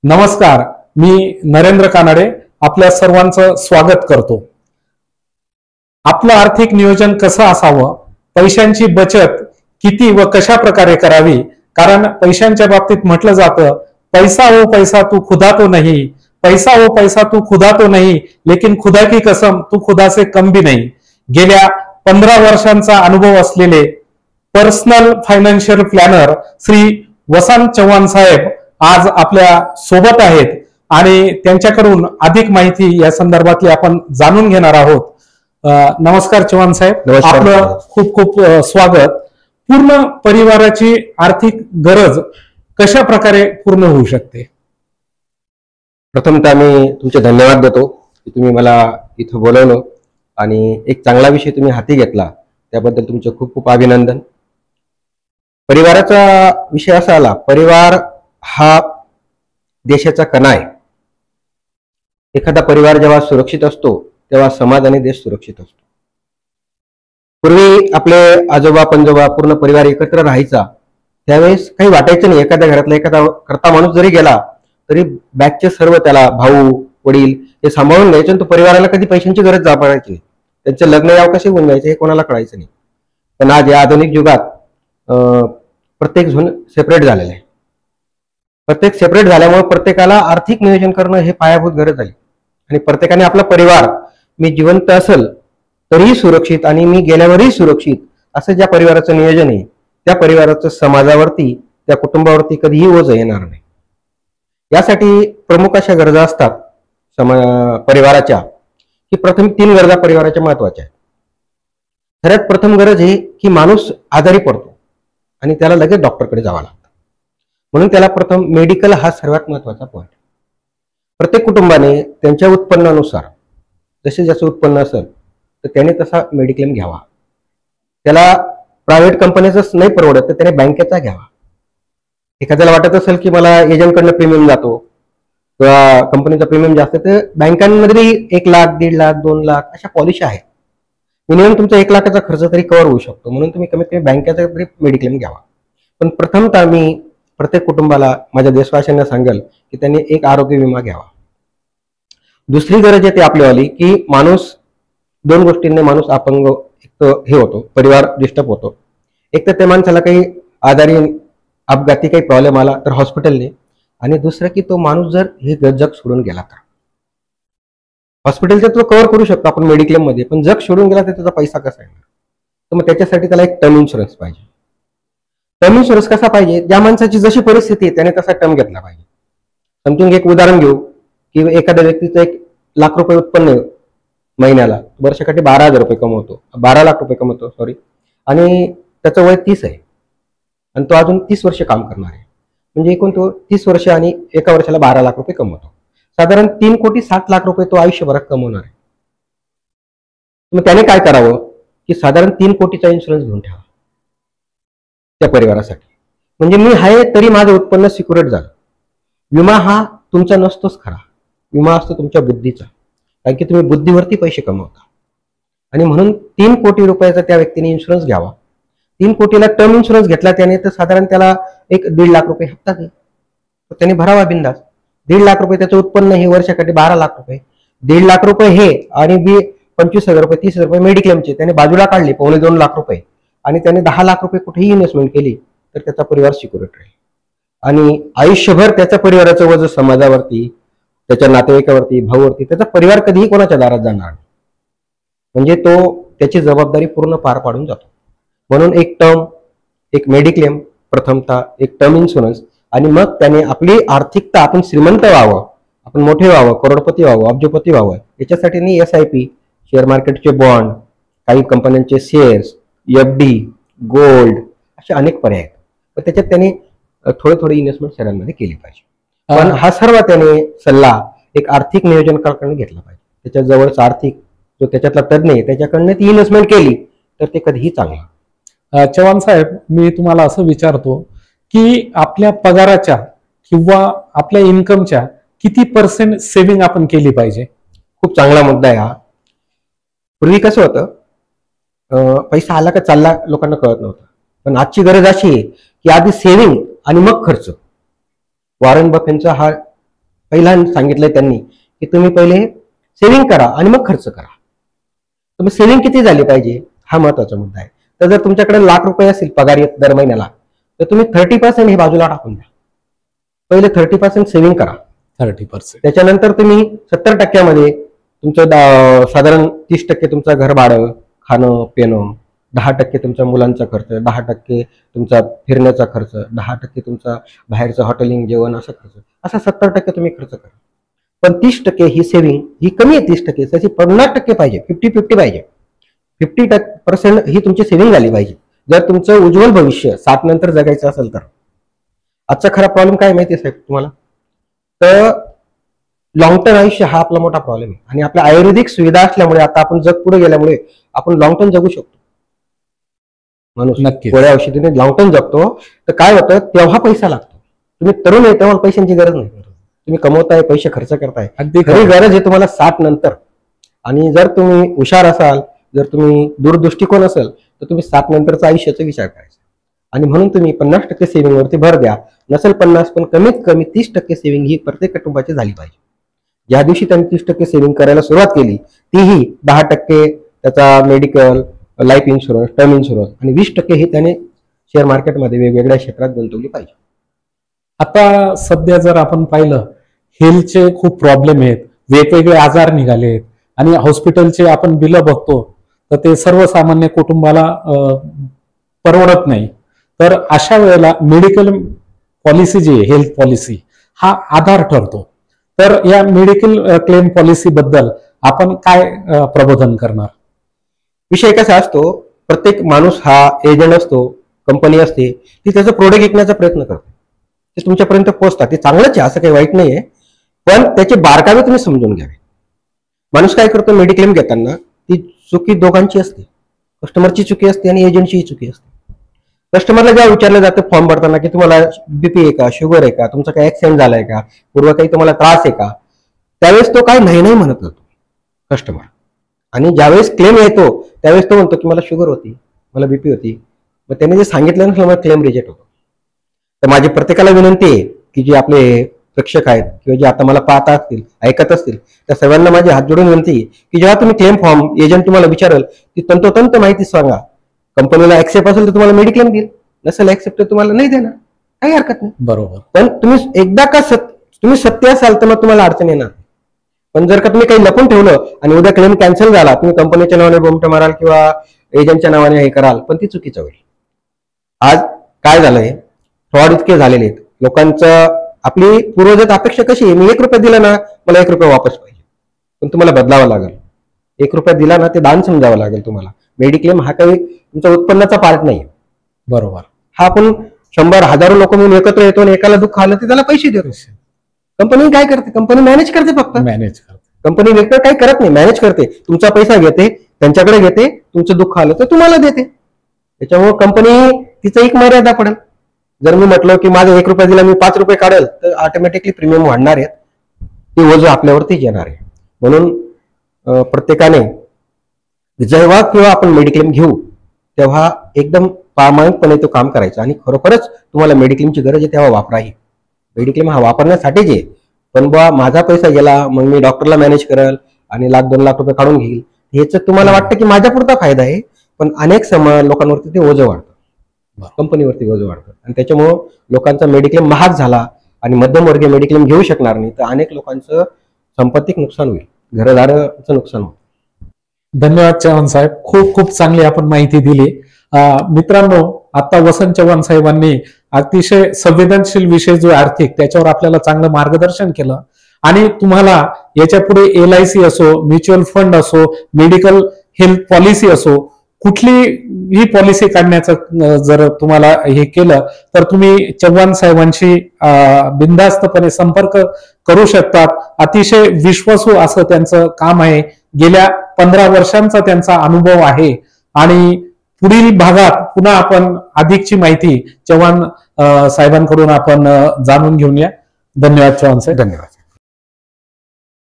नमस्कार, मी नरेंद्र कानडे आपल्या सर्वांचं स्वागत करतो. आपलं आर्थिक नियोजन कसं असावं, पैशांची बचत किती व कशा प्रकारे करावी, कारण पैशांच्या बाबतीत म्हटलं जातं, पैसा हो पैसा तू खुदा तो नहीं, पैसा हो पैसा तू खुदा तो नहीं, लेकिन खुदा की कसम तू खुदा से कम भी नहीं. गेल्या 15 वर्षांचा अनुभव असलेले personal financial planar Shri Vasant Chavan साहेब आज आपल्या सोबत आहेत आणि त्यांच्याकडून अधिक माहिती या संदर्भातली आपण जाणून घेणार आहोत. नमस्कार चव्हाण साहेब, आपलं खूप खूप स्वागत. पूर्ण परिवाराची आर्थिक गरज कशा प्रकारे पूर्ण होऊ शकते? प्रथमतः मी तुमचे धन्यवाद देतो की तुम्ही मला इथं बोलवलं आणि एक चांगला विषय तुम्ही हाती घेतला, त्याबद्दल तुमचे खूप खूप अभिनंदन. परिवाराचा विषय असा आला, परिवार हा देशाचा कणा आहे. एखादा परिवार जेव्हा सुरक्षित असतो तेव्हा समाज आणि देश सुरक्षित असतो. पूर्वी आपले आजोबा पंजोबा पूर्ण परिवार एकत्र राहायचा, त्यावेळेस काही वाटायचं नाही. एखाद्या घरातला एखादा करता माणूस जरी गेला तरी बॅगचे सर्व त्याला भाऊ वडील हे सांभाळून घ्यायचे आणि तो परिवाराला कधी पैशांची गरज पडायची. त्यांचं लग्न याव कसे होऊन जायचे हे कोणाला कळायचं नाही. पण आज या आधुनिक युगात प्रत्येक जण सेपरेट झालेला आहे. प्रत्येक सेपरेट झाल्यामुळे प्रत्येकाला आर्थिक नियोजन करणं हे पायाभूत गरज झाली आणि प्रत्येकाने आपला परिवार, मी जिवंत असेल तरीही सुरक्षित आणि मी गेल्यावरही सुरक्षित, असं ज्या परिवाराचं नियोजन आहे त्या परिवाराचं समाजावरती, त्या कुटुंबावरती कधीही ओझ येणार नाही. यासाठी प्रमुख अशा गरजा असतात परिवाराच्या, की प्रथम 3 गरजा परिवाराच्या महत्वाच्या आहेत. सर्वात प्रथम गरज आहे की माणूस आजारी पडतो आणि त्याला लगेच डॉक्टरकडे जावं लागतं, म्हणून त्याला प्रथम मेडिकल हा सर्वात महत्वाचा पॉईंट. प्रत्येक कुटुंबाने त्यांच्या उत्पन्नानुसार जसे जसं उत्पन्न असेल तर त्याने तसा मेडिक्लेम घ्यावा. त्याला प्रायव्हेट कंपनीचाच नाही परवडत तर त्याने बँकेचा घ्यावा. एखाद्याला वाटत असेल की मला एजंटकडनं प्रीमियम जातो किंवा कंपनीचा प्रीमियम जास्त, तर बँकांमध्ये 1 लाख 1.5 लाख 2 लाख अशा पॉलिसी आहेत. मिनिमम तुमचा 1 लाखाचा खर्च तरी कव्हर होऊ शकतो, म्हणून तुम्ही कमीत कमी बँकेचा तरी मेडिक्लेम घ्यावा. पण प्रथमतः मी प्रत्येक कुटुंबाला, माझ्या देशवासियांना सांगेल की त्यांनी एक आरोग्य विमा घ्यावा. दुसरी गरज आहे ती आपलीवाली की माणूस 2 गोष्टींनी माणूस अपंग हे होतो, परिवार डिस्टर्ब होतो. एक तर त्या माणसाला काही आजारी अपघाती काही प्रॉब्लेम आला तर हॉस्पिटलने, आणि दुसरं की तो माणूस जर हे जग सोडून गेला तर हॉस्पिटलचा तो कव्हर करू शकतो आपण मेडिक्लेम मध्ये, पण जग सोडून गेला तर त्याचा पैसा कसा येणार? तर मग त्याच्यासाठी त्याला एक टर्म इन्शुरन्स पाहिजे. टर्म इन्शुरन्स कसा पाहिजे? ज्या माणसाची जशी परिस्थिती आहे त्याने तसा टर्म घेतला पाहिजे. समजून एक उदाहरण घेऊ की एखाद्या व्यक्तीचं 1 लाख रुपये उत्पन्न आहे महिन्याला, वर्षाकाठी 12,000 रुपये कमवतो, 12 लाख रुपये कमवतो सॉरी, आणि त्याचं वय 30 आहे आणि तो अजून 30 वर्ष काम करणार आहे, म्हणजे एकूण तो 30 वर्ष आणि एका वर्षाला 12 लाख रुपये कमवतो. साधारण 3,60,00,000 रुपये तो आयुष्यभरात कमवणार आहे. मग त्याने काय करावं की साधारण 3 कोटीचा इन्शुरन्स घेऊन ठेवा त्या परिवारासाठी. म्हणजे मी आहे तरी माझं उत्पन्न सिक्युरेट झालं. विमा हा तुमचा नसतोच खरा, विमा असतो तुमच्या बुद्धीचा, कारण की तुम्ही बुद्धीवरती पैसे कमवता. आणि म्हणून 3 कोटी रुपयाचा त्या व्यक्तीने इन्शुरन्स घ्यावा. 3 कोटीला टर्म इन्शुरन्स घेतला त्याने तर साधारण त्याला एक 1.5 लाख रुपये हप्ता दे, तर त्याने भरावा बिंदास. 1.5 लाख रुपये त्याचं उत्पन्न हे वर्षाकाठी 12 लाख रुपये, 1.5 लाख रुपये हे आणि 25,000 रुपये 30,000 रुपये मेडिक्लेमचे त्याने बाजूला काढले, 2.25 लाख रुपये, आणि त्याने 10 लाख रुपये कुठेही इन्व्हेस्टमेंट केली तर त्याचा परिवार सिक्युरेट राहील. आणि आयुष्यभर त्याच्या परिवाराचं वजन समाजावरती, त्याच्या नातेवाईकावरती, भाऊवरती, त्याचा परिवार कधीही कोणाच्या दारात जाणार नाही. म्हणजे तो त्याची जबाबदारी पूर्ण पार पाडून जातो. म्हणून एक टर्म, एक मेडिक्लेम, प्रथमतः एक टर्म इन्शुरन्स, आणि मग त्याने आपली आर्थिकता, आपण श्रीमंत व्हावं, आपण मोठे व्हावं, करोडपती व्हावं, अब्जपती व्हावं, याच्यासाठी SIP, शेअर मार्केटचे बॉन्ड, काही कंपन्यांचे शेअर्स, FD, गोल्ड, असे अनेक पर्याय आहेत. तर त्याच्यात त्याने थोडी इन्व्हेस्टमेंट शेअरांमध्ये केली पाहिजे. पण हा सर्व त्याने सल्ला एक आर्थिक नियोजन करताना घेतला पाहिजे. त्याच्या जवळचा आर्थिक जो त्याच्यातला तज्ञ आहे त्याच्याकडनं ती इन्व्हेस्टमेंट केली तर ते कधीही चांगलं. चव्हाण साहेब, मी तुम्हाला असं विचारतो की आपल्या पगाराच्या किंवा आपल्या इन्कमच्या किती % सेव्हिंग आपण केली पाहिजे? खूप चांगला मुद्दा आहे हा. पूर्वी कसं होतं, पैसा आला का चालला लोकांना कळत नव्हतं, पण आजची गरज अशी आहे की आधी सेव्हिंग आणि मग खर्च. वॉरेन बफेटचा हा पहिला सांगितलंय त्यांनी की तुम्ही पहिले सेव्हिंग करा आणि मग खर्च करा. तर मग सेव्हिंग किती झाली पाहिजे हा महत्वाचा मुद्दा आहे. तर जर तुमच्याकडे ₹1,00,000 असेल पगार येत दर महिन्याला, तर तुम्ही 30% हे बाजूला टाकून द्या. पहिले 30% सेव्हिंग करा. 30%. त्याच्यानंतर तुम्ही 70% तुमचं साधारण 30% तुमचं घर भाडं, खाणं पिणं, 10% तुमच्या मुलांचा खर्च, 10% तुमचा फिरण्याचा खर्च, 10% तुमचा बाहेरचं हॉटेलिंग जेवण असं खर्च, असा 70% तुम्ही खर्च करा. पण 30% ही सेव्हिंग ही कमी आहे. 30% त्याची 50% पाहिजे. 50-50 पाहिजे. 50% ही तुमची सेव्हिंग झाली पाहिजे जर तुमचं उज्ज्वल भविष्य 60 नंतर जगायचं असेल तर. आजचा खरा प्रॉब्लेम काय माहिती आहे साहेब तुम्हाला? तर लॉंग टर्म आयुष्य हा आपला मोठा प्रॉब्लेम आहे. आणि आपल्या आयुर्वेदिक सुविधा असल्यामुळे आता आपण जग पुढे गेल्यामुळे आपण लॉंग टर्म जगू शकतो. माणूस गोळ्या औषधीने लॉंग टर्म जगतो. तर काय होतं, तेव्हा पैसा लागतो. तुम्ही तरुण आहे तेव्हा पैशांची गरज नाही. तुम्ही कमवताय, पैसे खर्च करताय, खरी गरज आहे तुम्हाला 60 नंतर. आणि जर तुम्ही हुशार असाल, जर तुम्ही दूरदृष्टिकोन असेल, तर तुम्ही 60 नंतरचा आयुष्याचा विचार करायचा. आणि म्हणून तुम्ही 50% सेव्हिंग वरती भर द्या. नसेल 50 पण कमीत कमी 30% सेव्हिंग ही प्रत्येक कुटुंबाची झाली पाहिजे. ज्या दिवशी त्यांनी 30% सेव्हिंग करायला सुरुवात केली, तीही 10% त्याचा medical, life insurance, term insurance आणि 20% ही त्याने शेअर मार्केटमध्ये वेगवेगळ्या क्षेत्रात गुंतवली पाहिजे. आता सध्या जर आपण पाहिलं, हेल्थचे खूप प्रॉब्लेम आहेत, वेगवेगळे आजार निघाले आहेत आणि हॉस्पिटलचे आपण बिलं बघतो तर ते सर्वसामान्य कुटुंबाला परवडत नाही. तर अशा वेळेला मेडिकल पॉलिसी जी आहे, हेल्थ पॉलिसी, हा आधार ठरतो. तर या मेडिकल क्लेम पॉलिसी बद्दल आपण काय प्रबोधन करणार? विषय कसा असतो, प्रत्येक माणूस हा एजंट असतो, कंपनी असते, ती त्याचं प्रोडक्ट विकण्याचा प्रयत्न करते. ते तुमच्यापर्यंत पोहोचतात, ते चांगलंच आहे, असं काही वाईट नाहीये. पण त्याचे बारकावे तुम्ही समजून घ्यावे. माणूस काय करतो, मेडिक्लेम घेताना ती चुकी दोघांची असते. कस्टमरची चुकी असते आणि एजंटची चुकी असते. कस्टमरला जेव्हा विचारलं जातं फॉर्म भरताना की तुम्हाला बीपी आहे का, शुगर आहे का, तुमचा काही ऍक्सिडेंट झालाय का, पूर्व काही तुम्हाला त्रास आहे का, त्यावेळेस तो काय नाही नाही म्हणत जातो कस्टमर. आणि ज्यावेळेस क्लेम येतो त्यावेळेस तो म्हणतो की मला शुगर होती, मला बीपी होती. मग त्याने जे सांगितलं ना मला क्लेम रिजेक्ट होतो. तर माझी प्रत्येकाला विनंती आहे की जे आपले प्रेक्षक आहेत किंवा जे आता मला पाहत असतील, ऐकत असतील, त्या सर्वांना माझी हात जोडून विनंती की जेव्हा तुम्ही क्लेम फॉर्म एजंट तुम्हाला विचारेल ती तंतोतंत माहिती सांगा. कंपनीला ऍक्सेप्ट असेल तर तुम्हाला मेडिक्लेम देईल, नसेल ऍक्सेप्ट तर तुम्हाला नाही देणार, काही हरकत नाही. बरोबर. पण तुम्ही एकदा का तुम्ही सत्य असाल तर मग तुम्हाला अडचण येणार. पण जर का तुम्ही काही लपून ठेवलं आणि उद्या क्लेम कॅन्सल झाला, तुम्ही कंपनीच्या नावाने बोमटे माराल किंवा एजंटच्या नावाने हे कराल, पण ती चुकीचं होईल. आज काय झालंय, फ्रॉड इतके झालेले आहेत लोकांचं. आपली पूर्वजात अपेक्षा कशी आहे, मी ₹1 दिला ना मला ₹1 वापस पाहिजे. पण तुम्हाला बदलावं लागेल. ₹1 दिला ना ते दान समजावं लागेल तुम्हाला. मेडिक्लेम हा काही तुमच्या उत्पन्नाचा पार्ट नाही. बरोबर. हा आपण 100,000 लोक म्हणून एकत्र येतो आणि एकाला दुःख आलं तर त्याला पैसे देतो. कंपनी काय करते, कंपनी मॅनेज करते, फक्त मॅनेज करते. कंपनी व्यक्त काही करत नाही, मॅनेज करते. तुमचा पैसा घेते, त्यांच्याकडे घेते, तुमचं दुःख आलं तर तुम्हाला देते. त्याच्यामुळे कंपनी तिचं एक मर्यादा पडेल. जर मी म्हटलं की माझा ₹1 दिला मी ₹5 काढेल तर ऑटोमॅटिकली प्रीमियम वाढणार आहे, ती ओझं आपल्यावरतीच येणार आहे. म्हणून प्रत्येकाने जेव्हा किंवा आपण मेडिक्लेम घेऊ तेव्हा एकदम प्रामाणिकपणे तो काम करायचं. आणि खरोखरच तुम्हाला मेडिक्लेमची गरज आहे तेव्हा वापराही. मेडिक्लेम हा वापरण्यासाठीच आहे. पण बा माझा पैसा गेला मग मी डॉक्टरला मॅनेज करेल आणि ₹1,00,000-2 लाख काढून घेईल, ह्याच तुम्हाला वाटतं की माझ्या पुरता फायदा आहे, पण अनेक लोकांवरती ते ओझं वाढतं, कंपनीवरती ओझं वाढतं. आणि त्याच्यामुळं लोकांचा मेडिक्लेम महाग झाला आणि मध्यमवर्गीय मेडिक्लेम घेऊ शकणार नाही, तर अनेक लोकांचं संपत्तिक नुकसान होईल, घरदाराचं नुकसान होईल. धन्यवाद चव्हाण साहेब, खूप खूप चांगली आपण माहिती दिली. मित्रांनो, आता वसंत चव्हाण साहेबांनी अतिशय संवेदनशील विषय जो आर्थिक त्याच्यावर आपल्याला चांगलं मार्गदर्शन केलं. आणि तुम्हाला याच्या पुढे LIC असो, म्युच्युअल फंड असो, मेडिकल हेल्थ पॉलिसी असो, कुठलीही पॉलिसी काढण्याचं जर तुम्हाला हे केलं तर तुम्ही चव्हाण साहेबांशी बिनधास्तपणे संपर्क करू शकतात. अतिशय विश्वासू असं त्यांचं काम आहे. गेल्या 15 वर्षांचा त्यांचा अनुभव आहे. आणि पुढील भागात पुन्हा आपण अधिकची माहिती चव्हाण साहेबांकडून आपण जाणून घेऊया. धन्यवाद चव्हाण साहेब. धन्यवाद.